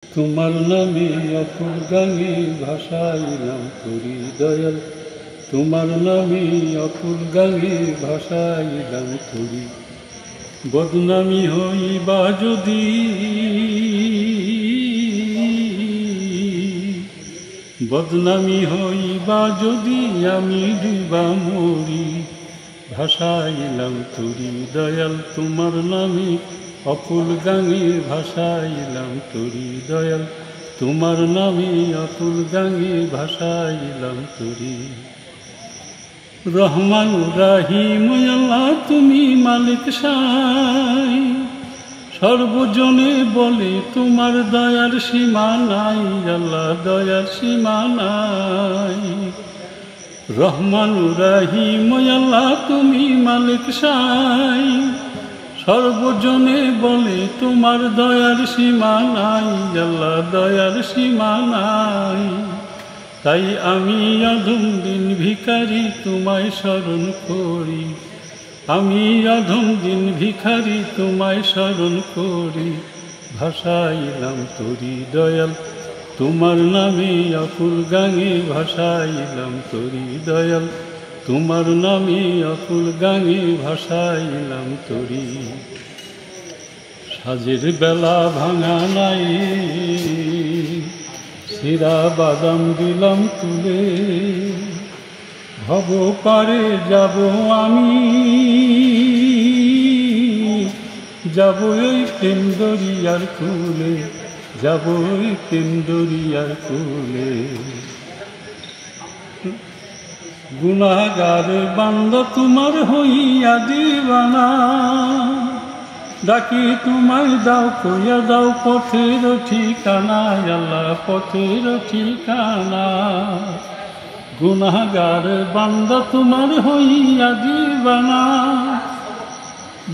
তোমার নামে অপুর গানে ভাসাইলাম তোরি দয়াল, তোমার নামে অপুর গানে ভাসাইলাম তোরি। বদনামি হইবা যদি, বদনামি হইবা যদি আমি ডুবা মরি। ভাসাইলাম তোরি দয়াল, তোমার নামে অকুল গানে ভাসাইলাম তোরি দয়াল, তোমার নামে অকুল গানে ভাসাইলাম তোরি। রহমান রাহিম আল্লাহ তুমি মালিক সাই, সর্বজনে বলে তোমার দয়ার সীমা নাই, আল্লাহ দয়ার সীমা নাই। রহমান রাহিম আল্লাহ তুমি মালিক সাই, সর্বজনে বলে তোমার দয়ার সীমা নাই, আল্লাহ দয়ার সীমা নাই। তাই আমি অধম দিন ভিখারি তোমায় স্মরণ করি, আমি অধম দিন ভিখারি তোমায় স্মরণ করি। ভাসাইলাম তোরি দয়াল, তোমার নামে অকুল গানে ভাসাইলাম তোরি দয়াল, তোমার নামে অকুল গানে ভাসাইলাম তোরি। সাজের বেলা ভাঙা নাই, সিরা বাদাম দিলাম তুলে, ভব পারে যাব আমি, যাব ওই প্রেম দরিয়ার কূলে, যাব ওই প্রেম দরিয়ার কূলে। গুনাহগার বান্দা তোমার হইয়া দিবানা, ডাকি তোমায় দাও কইয়া দাও পথের ঠিকানা, আল্লাহ পথের ঠিকানা। গুনাহগার বান্দা তোমার হইয়া দিবানা,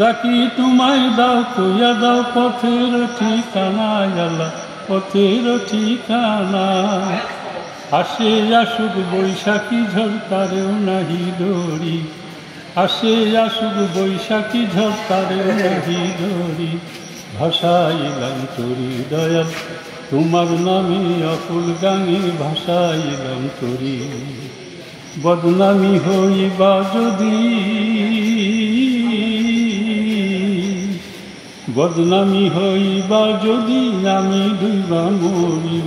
ডাকি তোমায় দাও কইয়া দাও পথের ঠিকানা, আল্লাহ পথের ঠিকানা। আসে আসুক বৈশাখী ঝড় তারেও নাহি দড়ি, আসে আসুক বৈশাখী ঝড় তারেও নাহি দড়ি। ভাসাইলাম তোরি দয়াল, তোমার নামে অকুল গানে ভাসাইলাম তোরি। বদনামি হইবা যদি, বদনামি হইবা যদি আমি ডুবা মরি।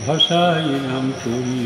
ভাসাইলাম তোরি।